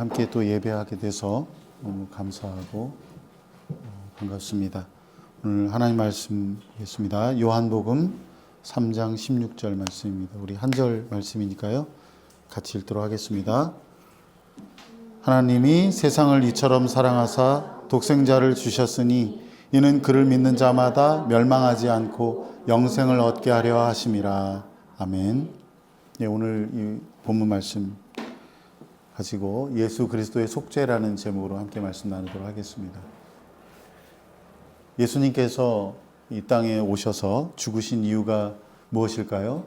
함께 또 예배하게 돼서 너무 감사하고 반갑습니다. 오늘 하나님 말씀 보겠습니다. 요한복음 3장 16절 말씀입니다. 우리 한 절 말씀이니까요. 같이 읽도록 하겠습니다. 하나님이 세상을 이처럼 사랑하사 독생자를 주셨으니 이는 그를 믿는 자마다 멸망하지 않고 영생을 얻게 하려 하심이라. 아멘. 네, 오늘 이 본문 말씀 가지고 예수 그리스도의 속죄라는 제목으로 함께 말씀 나누도록 하겠습니다. 예수님께서 이 땅에 오셔서 죽으신 이유가 무엇일까요?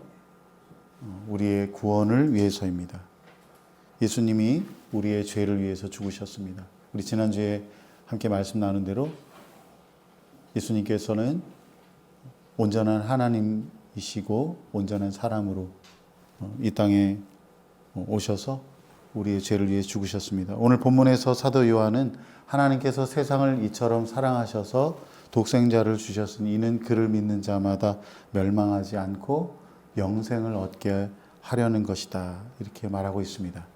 우리의 구원을 위해서입니다. 예수님이 우리의 죄를 위해서 죽으셨습니다. 우리 지난주에 함께 말씀 나눈 대로 예수님께서는 온전한 하나님이시고 온전한 사람으로 이 땅에 오셔서 우리의 죄를 위해 죽으셨습니다. 오늘 본문에서 사도 요한은 하나님께서 세상을 이처럼 사랑하셔서 독생자를 주셨으니 이는 그를 믿는 자마다 멸망하지 않고 영생을 얻게 하려는 것이다. 이렇게 말하고 있습니다.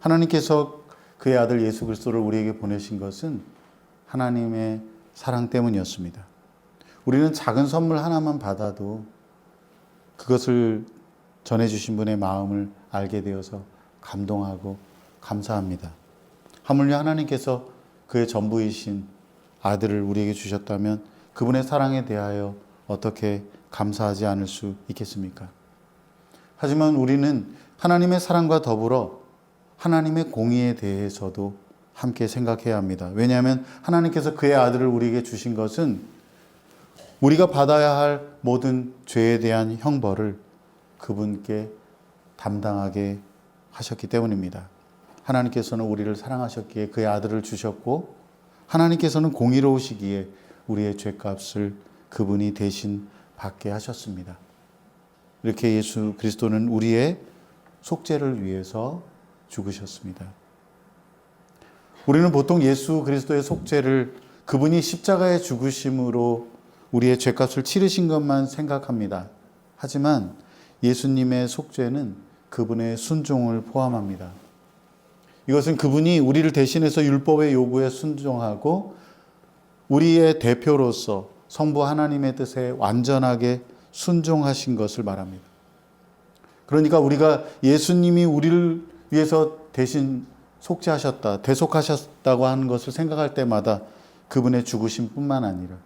하나님께서 그의 아들 예수 그리스도를 우리에게 보내신 것은 하나님의 사랑 때문이었습니다. 우리는 작은 선물 하나만 받아도 그것을 전해주신 분의 마음을 알게 되어서 감동하고 감사합니다. 하물며 하나님께서 그의 전부이신 아들을 우리에게 주셨다면 그분의 사랑에 대하여 어떻게 감사하지 않을 수 있겠습니까? 하지만 우리는 하나님의 사랑과 더불어 하나님의 공의에 대해서도 함께 생각해야 합니다. 왜냐하면 하나님께서 그의 아들을 우리에게 주신 것은 우리가 받아야 할 모든 죄에 대한 형벌을 그분께 담당하게 하셨기 때문입니다. 하나님께서는 우리를 사랑하셨기에 그의 아들을 주셨고 하나님께서는 공의로우시기에 우리의 죄값을 그분이 대신 받게 하셨습니다. 이렇게 예수 그리스도는 우리의 속죄를 위해서 죽으셨습니다. 우리는 보통 예수 그리스도의 속죄를 그분이 십자가에 죽으심으로 우리의 죄값을 치르신 것만 생각합니다. 하지만 예수님의 속죄는 그분의 순종을 포함합니다. 이것은 그분이 우리를 대신해서 율법의 요구에 순종하고 우리의 대표로서 성부 하나님의 뜻에 완전하게 순종하신 것을 말합니다. 그러니까 우리가 예수님이 우리를 위해서 대신 속죄하셨다, 대속하셨다고 하는 것을 생각할 때마다 그분의 죽으심뿐만 아니라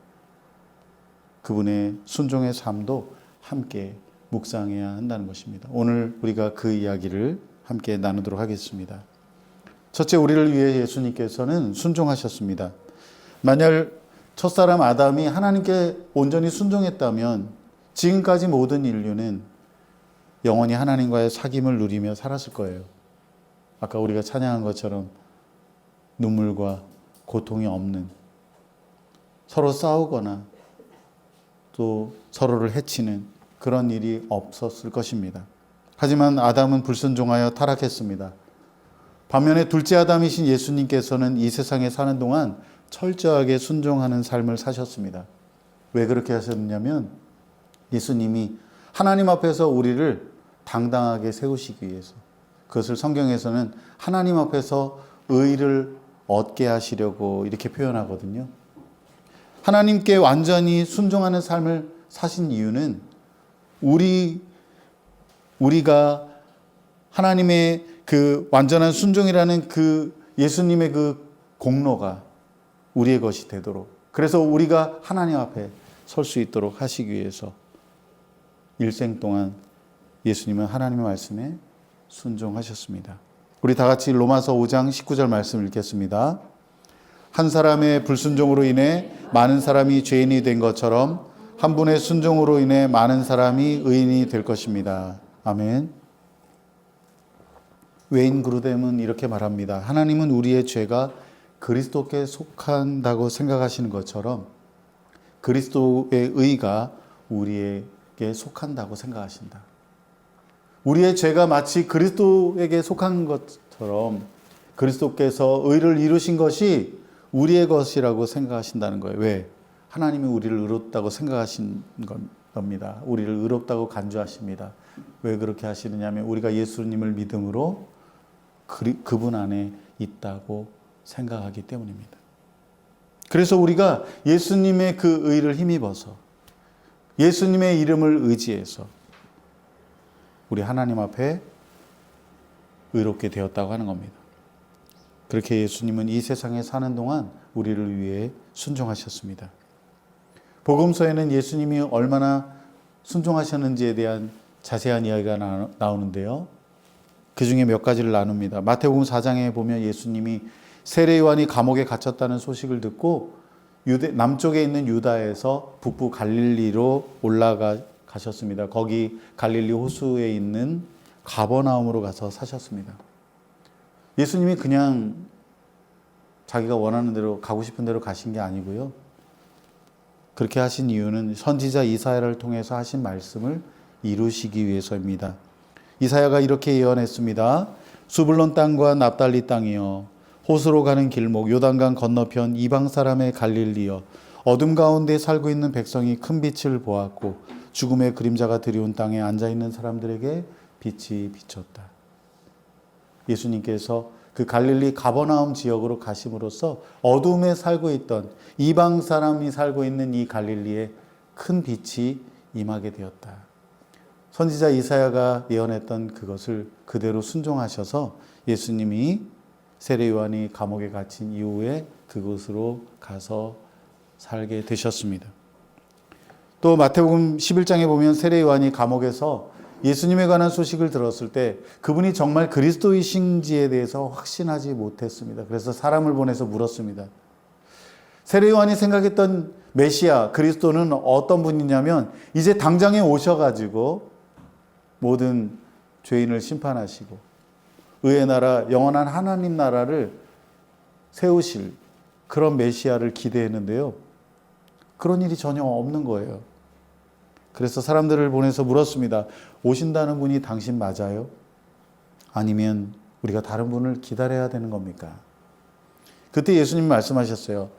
그분의 순종의 삶도 함께 묵상해야 한다는 것입니다. 오늘 우리가 그 이야기를 함께 나누도록 하겠습니다. 첫째, 우리를 위해 예수님께서는 순종하셨습니다. 만약 첫사람 아담이 하나님께 온전히 순종했다면 지금까지 모든 인류는 영원히 하나님과의 사귐을 누리며 살았을 거예요. 아까 우리가 찬양한 것처럼 눈물과 고통이 없는, 서로 싸우거나 또 서로를 해치는 그런 일이 없었을 것입니다. 하지만 아담은 불순종하여 타락했습니다. 반면에 둘째 아담이신 예수님께서는 이 세상에 사는 동안 철저하게 순종하는 삶을 사셨습니다. 왜 그렇게 하셨냐면 예수님이 하나님 앞에서 우리를 당당하게 세우시기 위해서, 그것을 성경에서는 하나님 앞에서 의를 얻게 하시려고 이렇게 표현하거든요. 하나님께 완전히 순종하는 삶을 사신 이유는 우리가 하나님의 그 완전한 순종이라는 그 예수님의 그 공로가 우리의 것이 되도록, 그래서 우리가 하나님 앞에 설 수 있도록 하시기 위해서 일생 동안 예수님은 하나님의 말씀에 순종하셨습니다. 우리 다 같이 로마서 5장 19절 말씀 읽겠습니다. 한 사람의 불순종으로 인해 많은 사람이 죄인이 된 것처럼 한 분의 순종으로 인해 많은 사람이 의인이 될 것입니다. 아멘. 웨인 그루뎀은 이렇게 말합니다. 하나님은 우리의 죄가 그리스도께 속한다고 생각하시는 것처럼 그리스도의 의가 우리에게 속한다고 생각하신다. 우리의 죄가 마치 그리스도에게 속한 것처럼 그리스도께서 의를 이루신 것이 우리의 것이라고 생각하신다는 거예요. 왜? 하나님이 우리를 의롭다고 생각하신 겁니다. 우리를 의롭다고 간주하십니다. 왜 그렇게 하시느냐면 우리가 예수님을 믿음으로 그분 안에 있다고 생각하기 때문입니다. 그래서 우리가 예수님의 그 의를 힘입어서 예수님의 이름을 의지해서 우리 하나님 앞에 의롭게 되었다고 하는 겁니다. 그렇게 예수님은 이 세상에 사는 동안 우리를 위해 순종하셨습니다. 복음서에는 예수님이 얼마나 순종하셨는지에 대한 자세한 이야기가 나오는데요. 그 중에 몇 가지를 나눕니다. 마태복음 4장에 보면 예수님이 세례 요한이 감옥에 갇혔다는 소식을 듣고 남쪽에 있는 유다에서 북부 갈릴리로 올라가셨습니다. 거기 갈릴리 호수에 있는 가버나움으로 가서 사셨습니다. 예수님이 그냥 자기가 원하는 대로 가고 싶은 대로 가신 게 아니고요. 그렇게 하신 이유는 선지자 이사야를 통해서 하신 말씀을 이루시기 위해서입니다. 이사야가 이렇게 예언했습니다. 수불론 땅과 납달리 땅이여 호수로 가는 길목 요단강 건너편 이방 사람의 갈릴리여 어둠 가운데 살고 있는 백성이 큰 빛을 보았고 죽음의 그림자가 드리운 땅에 앉아있는 사람들에게 빛이 비쳤다. 예수님께서 그 갈릴리 가버나움 지역으로 가심으로써 어둠에 살고 있던 이방 사람이 살고 있는 이 갈릴리에 큰 빛이 임하게 되었다. 선지자 이사야가 예언했던 그것을 그대로 순종하셔서 예수님이 세례 요한이 감옥에 갇힌 이후에 그곳으로 가서 살게 되셨습니다. 또 마태복음 11장에 보면 세례 요한이 감옥에서 예수님에 관한 소식을 들었을 때 그분이 정말 그리스도이신지에 대해서 확신하지 못했습니다. 그래서 사람을 보내서 물었습니다. 세례 요한이 생각했던 메시아 그리스도는 어떤 분이냐면 이제 당장에 오셔가지고 모든 죄인을 심판하시고 의의 나라 영원한 하나님 나라를 세우실 그런 메시아를 기대했는데요. 그런 일이 전혀 없는 거예요. 그래서 사람들을 보내서 물었습니다. 오신다는 분이 당신 맞아요? 아니면 우리가 다른 분을 기다려야 되는 겁니까? 그때 예수님이 말씀하셨어요.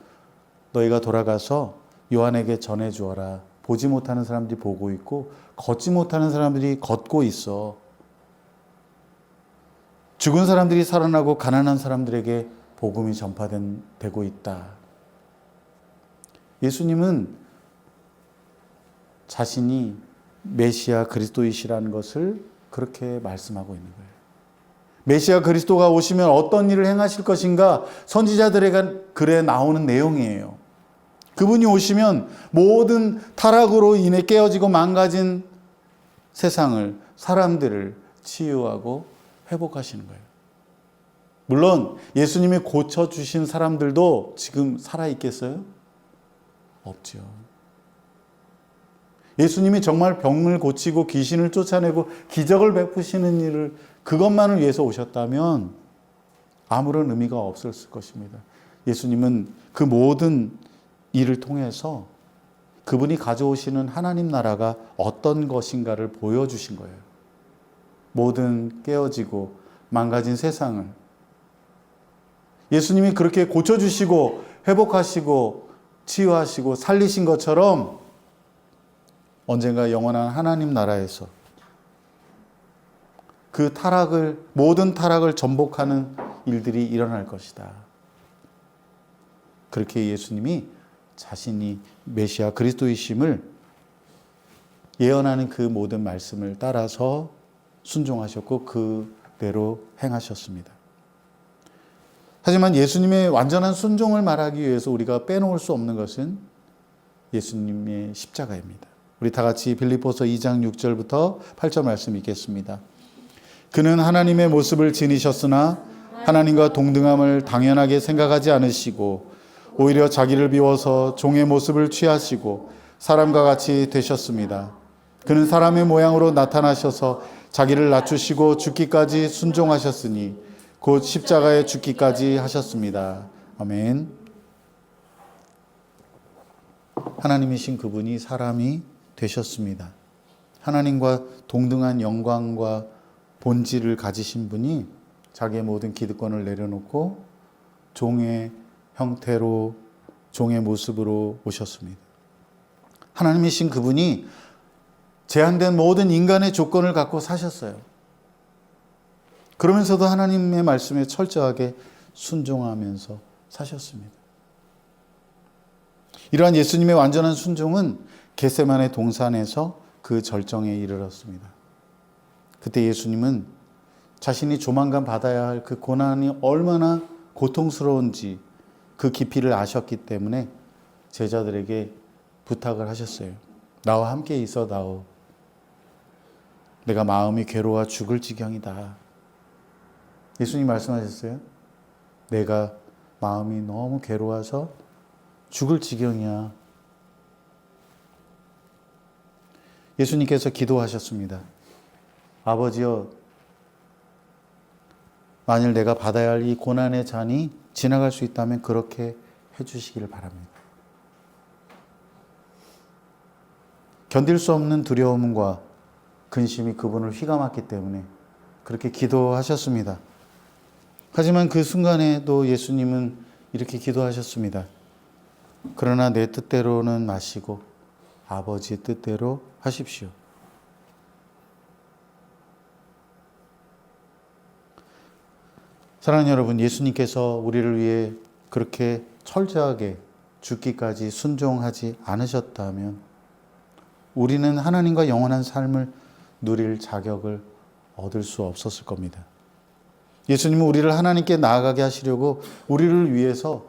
너희가 돌아가서 요한에게 전해주어라. 보지 못하는 사람들이 보고 있고 걷지 못하는 사람들이 걷고 있어. 죽은 사람들이 살아나고 가난한 사람들에게 복음이 전파되고 있다. 예수님은 자신이 메시아 그리스도이시라는 것을 그렇게 말씀하고 있는 거예요. 메시아 그리스도가 오시면 어떤 일을 행하실 것인가 선지자들의 글에 나오는 내용이에요. 그분이 오시면 모든 타락으로 인해 깨어지고 망가진 세상을 사람들을 치유하고 회복하시는 거예요. 물론 예수님이 고쳐주신 사람들도 지금 살아있겠어요? 없죠. 예수님이 정말 병을 고치고 귀신을 쫓아내고 기적을 베푸시는 일을 그것만을 위해서 오셨다면 아무런 의미가 없었을 것입니다. 예수님은 그 모든 일을 통해서 그분이 가져오시는 하나님 나라가 어떤 것인가를 보여주신 거예요. 모든 깨어지고 망가진 세상을 예수님이 그렇게 고쳐주시고 회복하시고 치유하시고 살리신 것처럼 언젠가 영원한 하나님 나라에서 그 모든 타락을 전복하는 일들이 일어날 것이다. 그렇게 예수님이 자신이 메시아 그리스도이심을 예언하는 그 모든 말씀을 따라서 순종하셨고 그대로 행하셨습니다. 하지만 예수님의 완전한 순종을 말하기 위해서 우리가 빼놓을 수 없는 것은 예수님의 십자가입니다. 우리 다 같이 빌립보서 2장 6절부터 8절 말씀 읽겠습니다. 그는 하나님의 모습을 지니셨으나 하나님과 동등함을 당연하게 생각하지 않으시고 오히려 자기를 비워서 종의 모습을 취하시고 사람과 같이 되셨습니다. 그는 사람의 모양으로 나타나셔서 자기를 낮추시고 죽기까지 순종하셨으니 곧 십자가에 죽기까지 하셨습니다. 아멘. 하나님이신 그분이 사람이 되셨습니다. 하나님과 동등한 영광과 본질을 가지신 분이 자기의 모든 기득권을 내려놓고 종의 형태로 종의 모습으로 오셨습니다. 하나님이신 그분이 제한된 모든 인간의 조건을 갖고 사셨어요. 그러면서도 하나님의 말씀에 철저하게 순종하면서 사셨습니다. 이러한 예수님의 완전한 순종은 겟세마네 동산에서 그 절정에 이르렀습니다. 그때 예수님은 자신이 조만간 받아야 할 그 고난이 얼마나 고통스러운지 그 깊이를 아셨기 때문에 제자들에게 부탁을 하셨어요. 나와 함께 있어다오. 내가 마음이 괴로워 죽을 지경이다. 예수님 말씀하셨어요. 내가 마음이 너무 괴로워서 죽을 지경이야. 예수님께서 기도하셨습니다. 아버지여, 만일 내가 받아야 할 이 고난의 잔이 지나갈 수 있다면 그렇게 해주시기를 바랍니다. 견딜 수 없는 두려움과 근심이 그분을 휘감았기 때문에 그렇게 기도하셨습니다. 하지만 그 순간에도 예수님은 이렇게 기도하셨습니다. 그러나 내 뜻대로는 마시고 아버지의 뜻대로 하십시오. 사랑하는 여러분, 예수님께서 우리를 위해 그렇게 철저하게 죽기까지 순종하지 않으셨다면 우리는 하나님과 영원한 삶을 누릴 자격을 얻을 수 없었을 겁니다. 예수님은 우리를 하나님께 나아가게 하시려고 우리를 위해서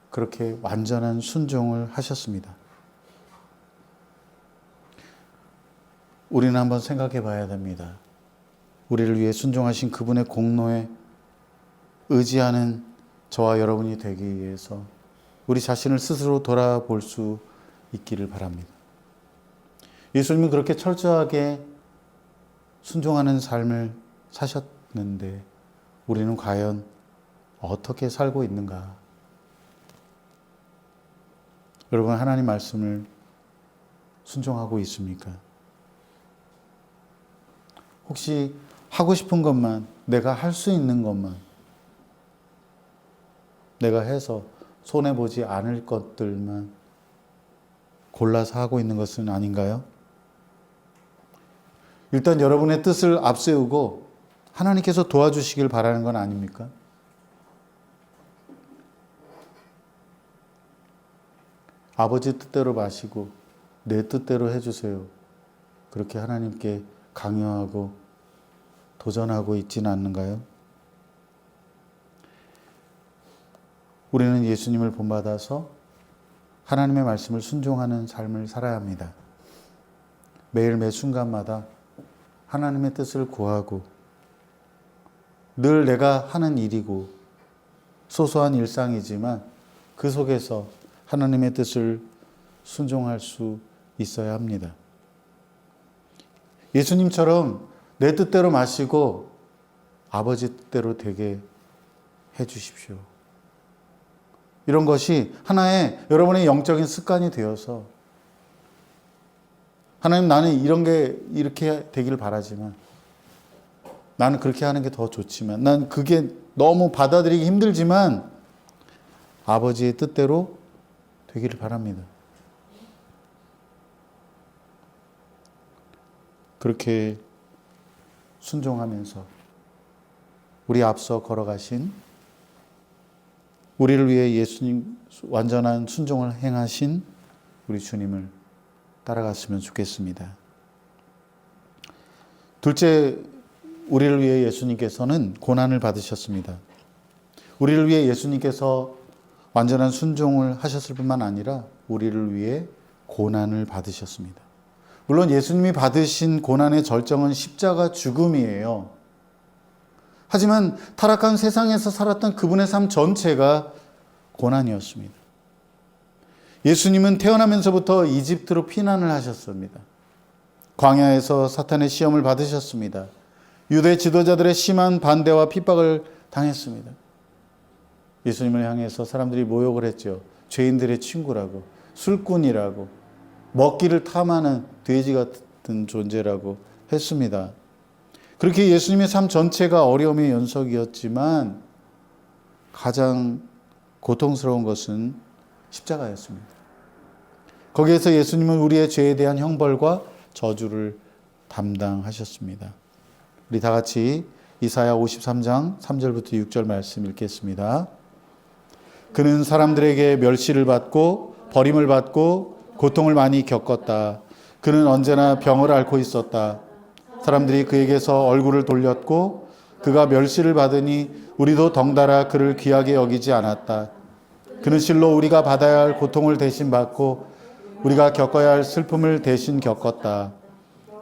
그렇게 완전한 순종을 하셨습니다. 우리는 한번 생각해 봐야 됩니다. 우리를 위해 순종하신 그분의 공로에 의지하는 저와 여러분이 되기 위해서 우리 자신을 스스로 돌아볼 수 있기를 바랍니다. 예수님은 그렇게 철저하게 순종하는 삶을 사셨는데 우리는 과연 어떻게 살고 있는가? 여러분, 하나님 말씀을 순종하고 있습니까? 혹시 하고 싶은 것만, 내가 할 수 있는 것만 내가 해서 손해보지 않을 것들만 골라서 하고 있는 것은 아닌가요? 일단 여러분의 뜻을 앞세우고 하나님께서 도와주시길 바라는 건 아닙니까? 아버지 뜻대로 마시고 내 뜻대로 해주세요. 그렇게 하나님께 강요하고 도전하고 있지는 않는가요? 우리는 예수님을 본받아서 하나님의 말씀을 순종하는 삶을 살아야 합니다. 매일 매 순간마다 하나님의 뜻을 구하고 늘 내가 하는 일이고 소소한 일상이지만 그 속에서 하나님의 뜻을 순종할 수 있어야 합니다. 예수님처럼 내 뜻대로 마시고 아버지 뜻대로 되게 해 주십시오. 이런 것이 하나의 여러분의 영적인 습관이 되어서 하나님, 나는 이런 게 이렇게 되기를 바라지만 나는 그렇게 하는 게 더 좋지만 난 그게 너무 받아들이기 힘들지만 아버지의 뜻대로 되기를 바랍니다. 그렇게 순종하면서 우리 앞서 걸어가신 우리를 위해 예수님 완전한 순종을 행하신 우리 주님을 따라갔으면 좋겠습니다. 둘째, 우리를 위해 예수님께서는 고난을 받으셨습니다. 우리를 위해 예수님께서 완전한 순종을 하셨을 뿐만 아니라 우리를 위해 고난을 받으셨습니다. 물론 예수님이 받으신 고난의 절정은 십자가 죽음이에요. 하지만 타락한 세상에서 살았던 그분의 삶 전체가 고난이었습니다. 예수님은 태어나면서부터 이집트로 피난을 하셨습니다. 광야에서 사탄의 시험을 받으셨습니다. 유대 지도자들의 심한 반대와 핍박을 당했습니다. 예수님을 향해서 사람들이 모욕을 했죠. 죄인들의 친구라고, 술꾼이라고, 먹기를 탐하는 돼지 같은 존재라고 했습니다. 그렇게 예수님의 삶 전체가 어려움의 연속이었지만 가장 고통스러운 것은 십자가였습니다. 거기에서 예수님은 우리의 죄에 대한 형벌과 저주를 담당하셨습니다. 우리 다 같이 이사야 53장 3절부터 6절 말씀 읽겠습니다. 그는 사람들에게 멸시를 받고 버림을 받고 고통을 많이 겪었다. 그는 언제나 병을 앓고 있었다. 사람들이 그에게서 얼굴을 돌렸고 그가 멸시를 받으니 우리도 덩달아 그를 귀하게 여기지 않았다. 그는 실로 우리가 받아야 할 고통을 대신 받고 우리가 겪어야 할 슬픔을 대신 겪었다.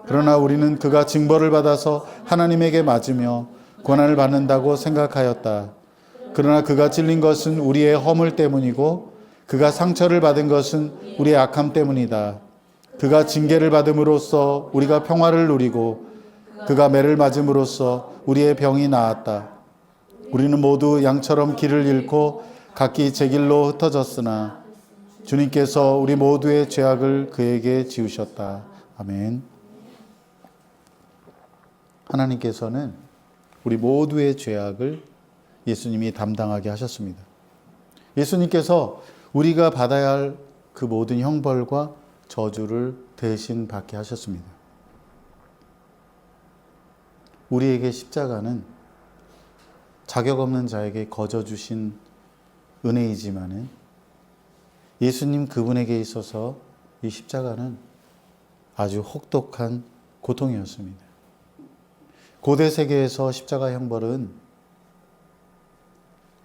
그러나 우리는 그가 징벌을 받아서 하나님에게 맞으며 고난을 받는다고 생각하였다. 그러나 그가 찔린 것은 우리의 허물 때문이고 그가 상처를 받은 것은 우리의 악함 때문이다. 그가 징계를 받음으로써 우리가 평화를 누리고 그가 매를 맞음으로써 우리의 병이 나았다. 우리는 모두 양처럼 길을 잃고 각기 제 길로 흩어졌으나 주님께서 우리 모두의 죄악을 그에게 지우셨다. 아멘. 하나님께서는 우리 모두의 죄악을 예수님이 담당하게 하셨습니다. 예수님께서 우리가 받아야 할 그 모든 형벌과 저주를 대신 받게 하셨습니다. 우리에게 십자가는 자격 없는 자에게 거저 주신 은혜이지만은 예수님 그분에게 있어서 이 십자가는 아주 혹독한 고통이었습니다. 고대 세계에서 십자가 형벌은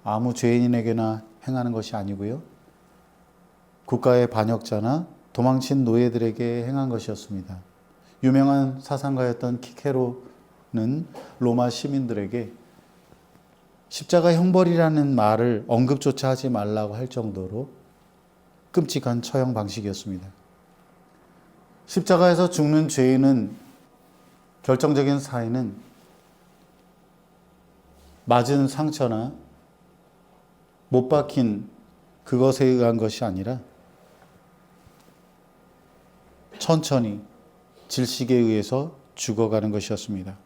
아무 죄인에게나 행하는 것이 아니고요. 국가의 반역자나 도망친 노예들에게 행한 것이었습니다. 유명한 사상가였던 키케로는 로마 시민들에게 십자가 형벌이라는 말을 언급조차 하지 말라고 할 정도로 끔찍한 처형 방식이었습니다. 십자가에서 죽는 죄인은 결정적인 사인은 맞은 상처나 못 박힌 그것에 의한 것이 아니라 천천히 질식에 의해서 죽어가는 것이었습니다.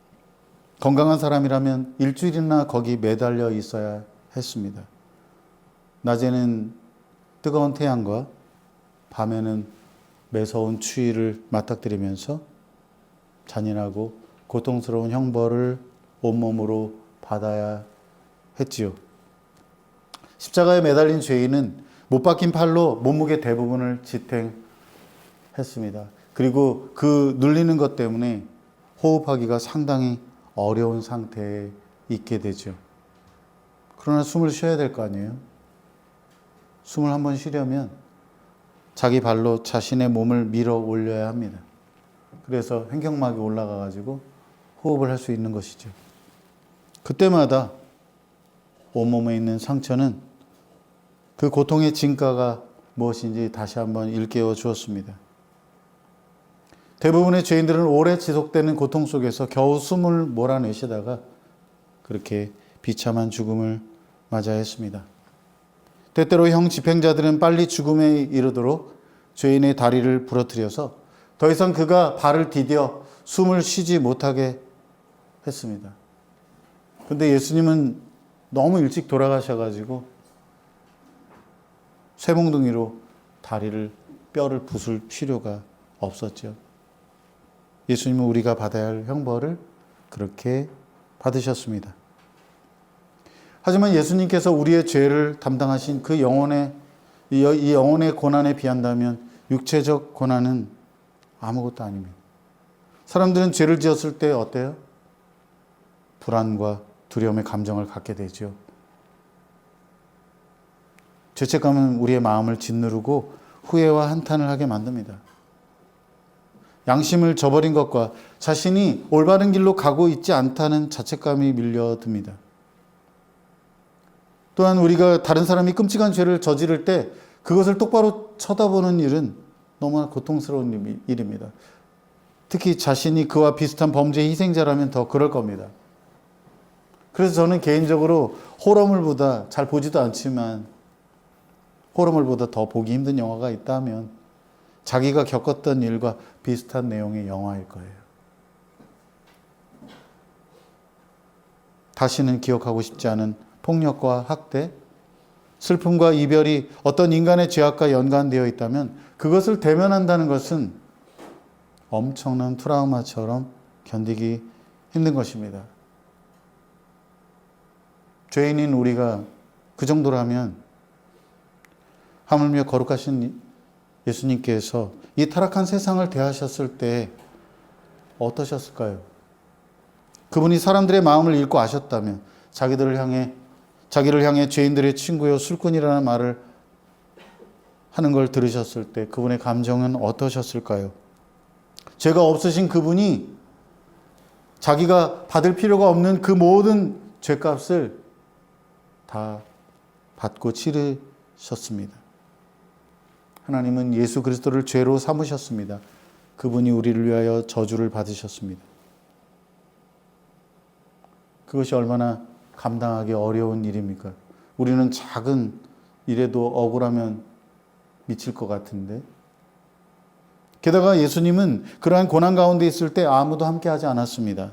건강한 사람이라면 일주일이나 거기 매달려 있어야 했습니다. 낮에는 뜨거운 태양과 밤에는 매서운 추위를 맞닥뜨리면서 잔인하고 고통스러운 형벌을 온몸으로 받아야 했지요. 십자가에 매달린 죄인은 못 박힌 팔로 몸무게 대부분을 지탱했습니다. 그리고 그 눌리는 것 때문에 호흡하기가 상당히 어려운 상태에 있게 되죠. 그러나 숨을 쉬어야 될 거 아니에요? 숨을 한번 쉬려면 자기 발로 자신의 몸을 밀어 올려야 합니다. 그래서 횡격막이 올라가 가지고 호흡을 할 수 있는 것이죠. 그때마다 온몸에 있는 상처는 그 고통의 진가가 무엇인지 다시 한번 일깨워 주었습니다. 대부분의 죄인들은 오래 지속되는 고통 속에서 겨우 숨을 몰아내시다가 그렇게 비참한 죽음을 맞아야 했습니다. 때때로 형 집행자들은 빨리 죽음에 이르도록 죄인의 다리를 부러뜨려서 더 이상 그가 발을 디뎌 숨을 쉬지 못하게 했습니다. 그런데 예수님은 너무 일찍 돌아가셔가지고 쇠몽둥이로 다리를 뼈를 부술 필요가 없었죠. 예수님은 우리가 받아야 할 형벌을 그렇게 받으셨습니다. 하지만 예수님께서 우리의 죄를 담당하신 그 이 영혼의 고난에 비한다면 육체적 고난은 아무것도 아닙니다. 사람들은 죄를 지었을 때 어때요? 불안과 두려움의 감정을 갖게 되죠. 죄책감은 우리의 마음을 짓누르고 후회와 한탄을 하게 만듭니다. 양심을 저버린 것과 자신이 올바른 길로 가고 있지 않다는 자책감이 밀려듭니다. 또한 우리가 다른 사람이 끔찍한 죄를 저지를 때 그것을 똑바로 쳐다보는 일은 너무나 고통스러운 일입니다. 특히 자신이 그와 비슷한 범죄의 희생자라면 더 그럴 겁니다. 그래서 저는 개인적으로 호러물보다, 잘 보지도 않지만 호러물보다 더 보기 힘든 영화가 있다면 자기가 겪었던 일과 비슷한 내용의 영화일 거예요. 다시는 기억하고 싶지 않은 폭력과 학대, 슬픔과 이별이 어떤 인간의 죄악과 연관되어 있다면 그것을 대면한다는 것은 엄청난 트라우마처럼 견디기 힘든 것입니다. 죄인인 우리가 그 정도라면 하물며 거룩하신 예수님께서 이 타락한 세상을 대하셨을 때 어떠셨을까요? 그분이 사람들의 마음을 읽고 아셨다면 자기를 향해 죄인들의 친구요 술꾼이라는 말을 하는 걸 들으셨을 때 그분의 감정은 어떠셨을까요? 죄가 없으신 그분이 자기가 받을 필요가 없는 그 모든 죄값을 다 받고 치르셨습니다. 하나님은 예수 그리스도를 죄로 삼으셨습니다. 그분이 우리를 위하여 저주를 받으셨습니다. 그것이 얼마나 감당하기 어려운 일입니까? 우리는 작은 일에도 억울하면 미칠 것 같은데. 게다가 예수님은 그러한 고난 가운데 있을 때 아무도 함께하지 않았습니다.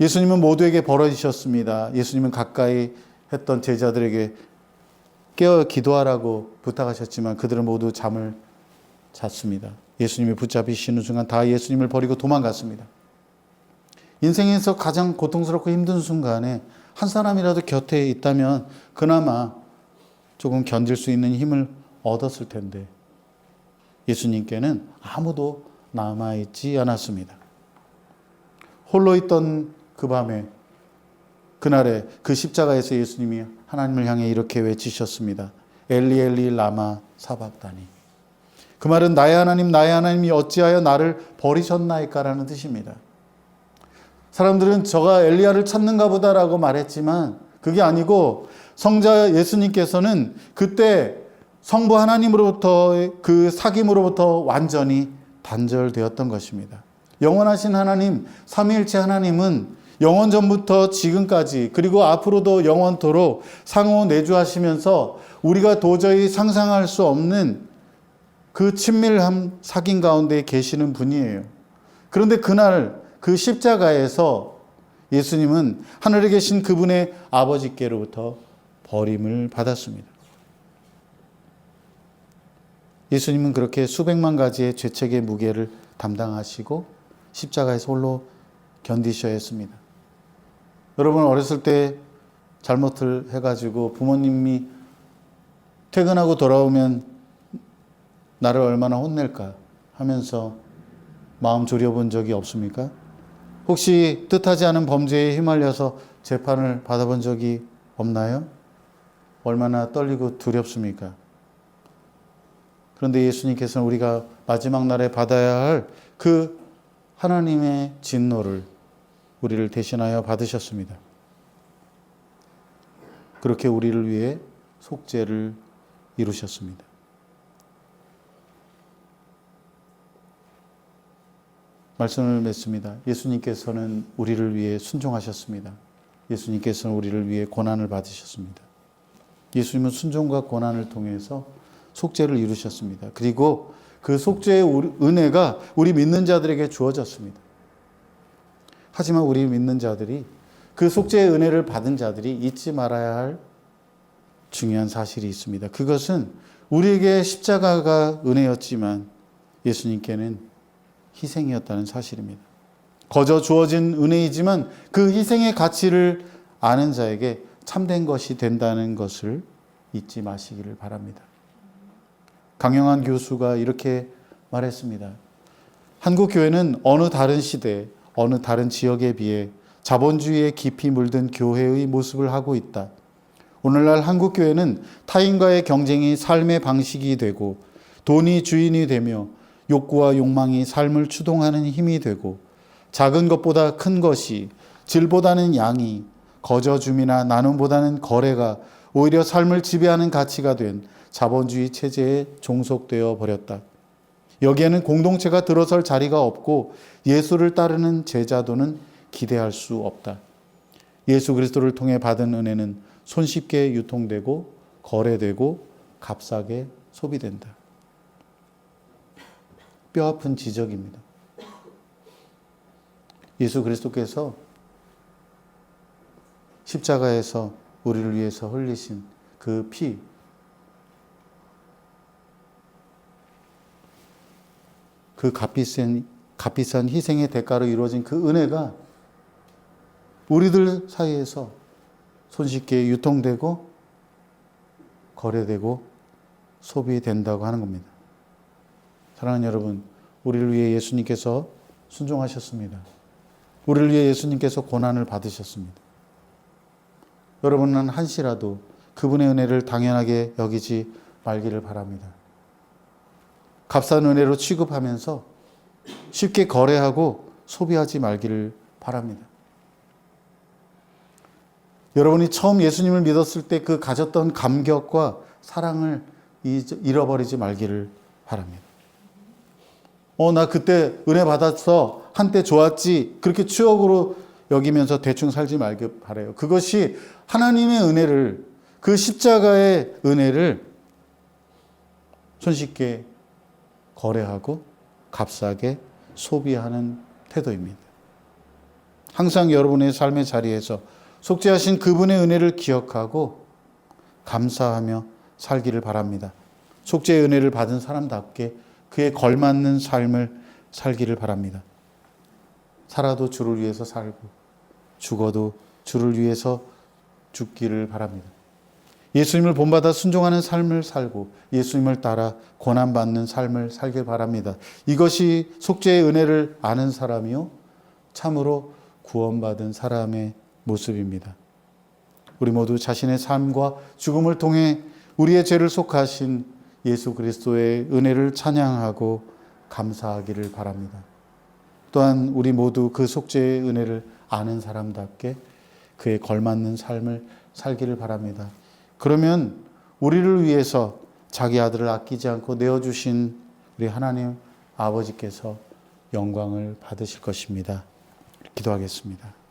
예수님은 모두에게 벌어지셨습니다. 예수님은 가까이 했던 제자들에게 깨어 기도하라고 부탁하셨지만 그들은 모두 잠을 잤습니다. 예수님이 붙잡히시는 순간 다 예수님을 버리고 도망갔습니다. 인생에서 가장 고통스럽고 힘든 순간에 한 사람이라도 곁에 있다면 그나마 조금 견딜 수 있는 힘을 얻었을 텐데 예수님께는 아무도 남아있지 않았습니다. 홀로 있던 그 밤에 그날에 그 십자가에서 예수님이 하나님을 향해 이렇게 외치셨습니다. 엘리 엘리 라마 사박다니. 그 말은 나의 하나님이 어찌하여 나를 버리셨나이까라는 뜻입니다. 사람들은 저가 엘리야를 찾는가 보다라고 말했지만 그게 아니고 성자 예수님께서는 그때 성부 하나님으로부터 그 사귐으로부터 완전히 단절되었던 것입니다. 영원하신 하나님, 삼위일체 하나님은 영원 전부터 지금까지 그리고 앞으로도 영원토록 상호 내주하시면서 우리가 도저히 상상할 수 없는 그 친밀한 사귐 가운데 계시는 분이에요. 그런데 그날 그 십자가에서 예수님은 하늘에 계신 그분의 아버지께로부터 버림을 받았습니다. 예수님은 그렇게 수백만 가지의 죄책의 무게를 담당하시고 십자가에서 홀로 견디셔야 했습니다. 여러분 어렸을 때 잘못을 해가지고 부모님이 퇴근하고 돌아오면 나를 얼마나 혼낼까 하면서 마음 졸여본 적이 없습니까? 혹시 뜻하지 않은 범죄에 휘말려서 재판을 받아본 적이 없나요? 얼마나 떨리고 두렵습니까? 그런데 예수님께서는 우리가 마지막 날에 받아야 할 그 하나님의 진노를 우리를 대신하여 받으셨습니다. 그렇게 우리를 위해 속죄를 이루셨습니다. 말씀을 맺습니다. 예수님께서는 우리를 위해 순종하셨습니다. 예수님께서는 우리를 위해 고난을 받으셨습니다. 예수님은 순종과 고난을 통해서 속죄를 이루셨습니다. 그리고 그 속죄의 은혜가 우리 믿는 자들에게 주어졌습니다. 하지만 우리 믿는 자들이 그 속죄의 은혜를 받은 자들이 잊지 말아야 할 중요한 사실이 있습니다. 그것은 우리에게 십자가가 은혜였지만 예수님께는 희생이었다는 사실입니다. 거저 주어진 은혜이지만 그 희생의 가치를 아는 자에게 참된 것이 된다는 것을 잊지 마시기를 바랍니다. 강영한 교수가 이렇게 말했습니다. 한국 교회는 어느 다른 시대, 어느 다른 지역에 비해 자본주의에 깊이 물든 교회의 모습을 하고 있다. 오늘날 한국 교회는 타인과의 경쟁이 삶의 방식이 되고 돈이 주인이 되며 욕구와 욕망이 삶을 추동하는 힘이 되고 작은 것보다 큰 것이 질보다는 양이 거저줌이나 나눔보다는 거래가 오히려 삶을 지배하는 가치가 된 자본주의 체제에 종속되어 버렸다. 여기에는 공동체가 들어설 자리가 없고 예수를 따르는 제자도는 기대할 수 없다. 예수 그리스도를 통해 받은 은혜는 손쉽게 유통되고 거래되고 값싸게 소비된다. 뼈아픈 지적입니다. 예수 그리스도께서 십자가에서 우리를 위해서 흘리신 그 피, 그 값비싼 희생의 대가로 이루어진 그 은혜가 우리들 사이에서 손쉽게 유통되고 거래되고 소비된다고 하는 겁니다. 사랑하는 여러분, 우리를 위해 예수님께서 순종하셨습니다. 우리를 위해 예수님께서 고난을 받으셨습니다. 여러분은 한시라도 그분의 은혜를 당연하게 여기지 말기를 바랍니다. 값싼 은혜로 취급하면서 쉽게 거래하고 소비하지 말기를 바랍니다. 여러분이 처음 예수님을 믿었을 때 그 가졌던 감격과 사랑을 잃어버리지 말기를 바랍니다. 나 그때 은혜 받았어. 한때 좋았지. 그렇게 추억으로 여기면서 대충 살지 말길 바라요. 그것이 하나님의 은혜를, 그 십자가의 은혜를 손쉽게 거래하고 값싸게 소비하는 태도입니다. 항상 여러분의 삶의 자리에서 속죄하신 그분의 은혜를 기억하고 감사하며 살기를 바랍니다. 속죄의 은혜를 받은 사람답게 그에 걸맞는 삶을 살기를 바랍니다. 살아도 주를 위해서 살고 죽어도 주를 위해서 죽기를 바랍니다. 예수님을 본받아 순종하는 삶을 살고 예수님을 따라 고난받는 삶을 살길 바랍니다. 이것이 속죄의 은혜를 아는 사람이요 참으로 구원받은 사람의 모습입니다. 우리 모두 자신의 삶과 죽음을 통해 우리의 죄를 속하신 예수 그리스도의 은혜를 찬양하고 감사하기를 바랍니다. 또한 우리 모두 그 속죄의 은혜를 아는 사람답게 그에 걸맞는 삶을 살기를 바랍니다. 그러면 우리를 위해서 자기 아들을 아끼지 않고 내어주신 우리 하나님 아버지께서 영광을 받으실 것입니다. 기도하겠습니다.